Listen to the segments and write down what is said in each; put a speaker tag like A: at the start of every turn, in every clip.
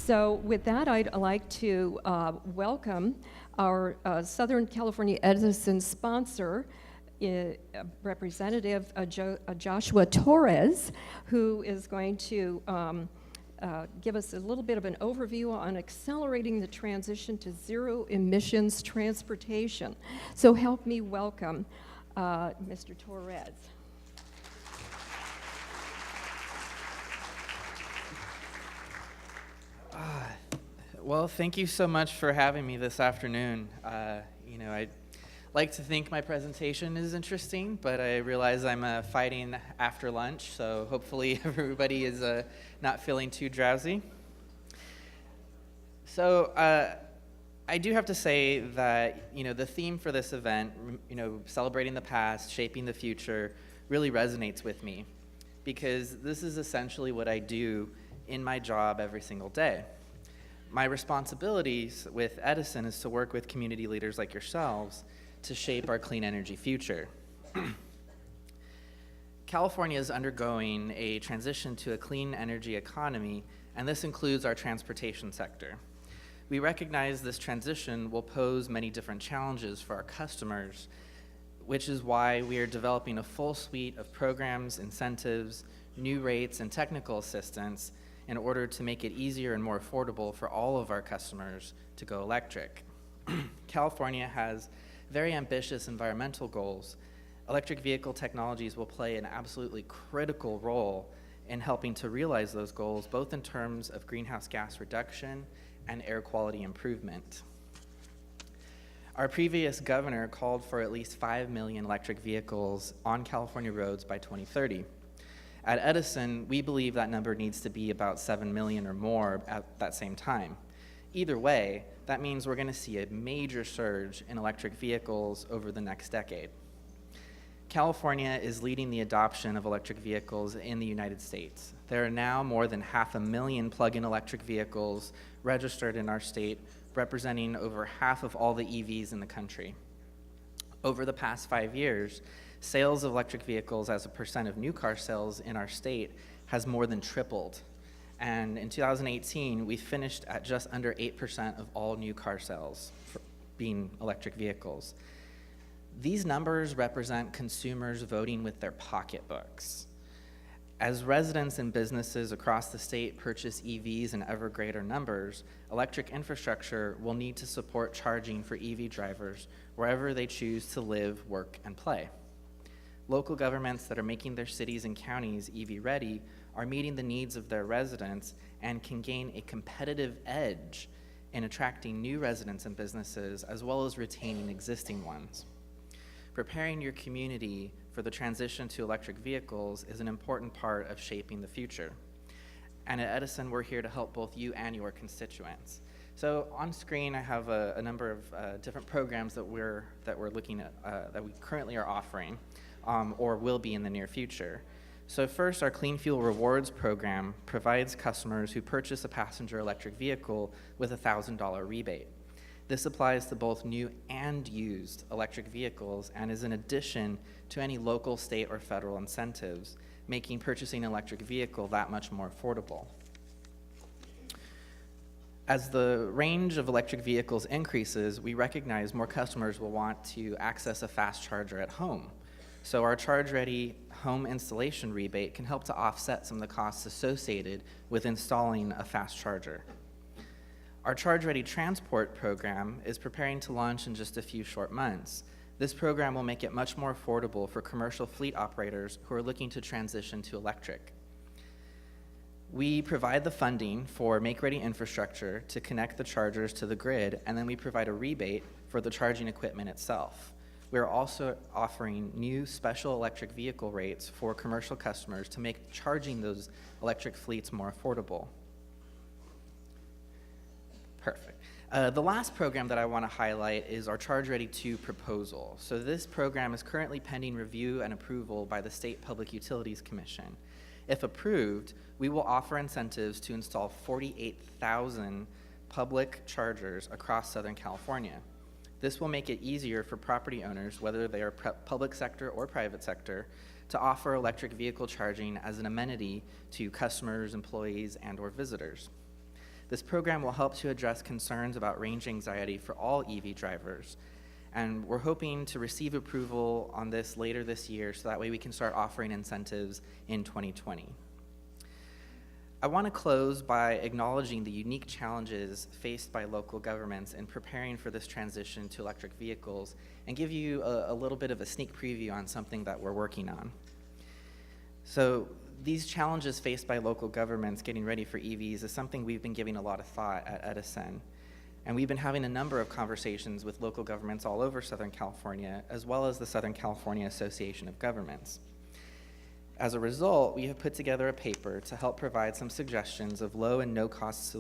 A: So with that, I'd like to welcome our Southern California Edison sponsor, Representative Joshua Torres, who is going to give us a little bit of an overview on accelerating the transition to zero emissions transportation. So help me welcome Mr. Torres.
B: Well, thank you so much for having me this afternoon. I'd like to think my presentation is interesting, but I realize I'm fighting after lunch, so hopefully everybody is not feeling too drowsy. So I do have to say that, the theme for this event, celebrating the past, shaping the future, really resonates with me, because this is essentially what I do in my job every single day. My responsibilities with Edison is to work with community leaders like yourselves to shape our clean energy future. California is undergoing a transition to a clean energy economy, and this includes our transportation sector. We recognize this transition will pose many different challenges for our customers, which is why we are developing a full suite of programs, incentives, new rates, and technical assistance in order to make it easier and more affordable for all of our customers to go electric. California has very ambitious environmental goals. Electric vehicle technologies will play an absolutely critical role in helping to realize those goals, both in terms of greenhouse gas reduction and air quality improvement. Our previous governor called for at least 5 million electric vehicles on California roads by 2030. At Edison, we believe that number needs to be about 7 million or more at that same time. Either way, that means we're going to see a major surge in electric vehicles over the next decade. California is leading the adoption of electric vehicles in the United States. There are now more than 500,000 plug-in electric vehicles registered in our state, representing over half of all the EVs in the country. Over the past 5 years, sales of electric vehicles as a percent of new car sales in our state has more than tripled. And in 2018, we finished at just under 8% of all new car sales being electric vehicles. These numbers represent consumers voting with their pocketbooks. As residents and businesses across the state purchase EVs in ever greater numbers, electric infrastructure will need to support charging for EV drivers wherever they choose to live, work, and play. Local governments that are making their cities and counties EV ready are meeting the needs of their residents and can gain a competitive edge in attracting new residents and businesses, as well as retaining existing ones. Preparing your community for the transition to electric vehicles is an important part of shaping the future. And at Edison, we're here to help both you and your constituents. So on screen, I have a number of different programs that we're looking at, that we currently are offering, or will be in the near future. So first, our Clean Fuel Rewards program provides customers who purchase a passenger electric vehicle with a $1,000 rebate. This applies to both new and used electric vehicles and is in addition to any local, state, or federal incentives, making purchasing an electric vehicle that much more affordable. As the range of electric vehicles increases, we recognize more customers will want to access a fast charger at home. So our Charge Ready home installation rebate can help to offset some of the costs associated with installing a fast charger. Our Charge Ready Transport program is preparing to launch in just a few short months. This program will make it much more affordable for commercial fleet operators who are looking to transition to electric. We provide the funding for make-ready infrastructure to connect the chargers to the grid, and then we provide a rebate for the charging equipment itself. We are also offering new special electric vehicle rates for commercial customers to make charging those electric fleets more affordable. Perfect. The last program that I want to highlight is our Charge Ready 2 proposal. So this program is currently pending review and approval by the State Public Utilities Commission. If approved, we will offer incentives to install 48,000 public chargers across Southern California. This will make it easier for property owners, whether they are public sector or private sector, to offer electric vehicle charging as an amenity to customers, employees, and/or visitors. This program will help to address concerns about range anxiety for all EV drivers, and we're hoping to receive approval on this later this year so that way we can start offering incentives in 2020. I want to close by acknowledging the unique challenges faced by local governments in preparing for this transition to electric vehicles and give you a little bit of a sneak preview on something that we're working on. So these challenges faced by local governments getting ready for EVs is something we've been giving a lot of thought at Edison. And we've been having a number of conversations with local governments all over Southern California, as well as the Southern California Association of Governments. As a result, we have put together a paper to help provide some suggestions of low and no-cost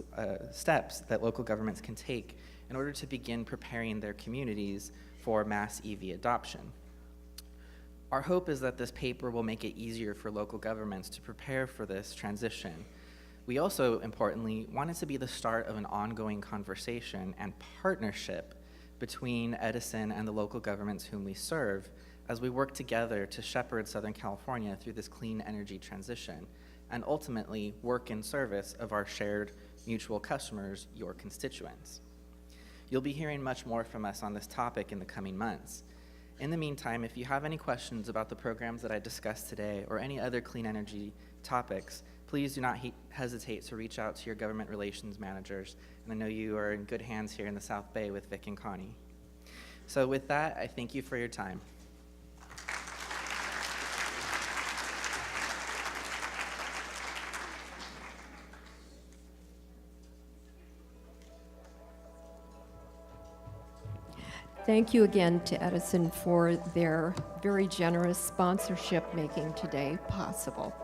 B: steps that local governments can take in order to begin preparing their communities for mass EV adoption. Our hope is that this paper will make it easier for local governments to prepare for this transition. We also, importantly, want it to be the start of an ongoing conversation and partnership between Edison and the local governments whom we serve as we work together to shepherd Southern California through this clean energy transition and ultimately work in service of our shared mutual customers, your constituents. You'll be hearing much more from us on this topic in the coming months. In the meantime, if you have any questions about the programs that I discussed today or any other clean energy topics, please do not hesitate to reach out to your government relations managers. And I know you are in good hands here in the South Bay with Vic and Connie. So with that, I thank you for your time.
A: Thank you again to Edison for their very generous sponsorship making today possible.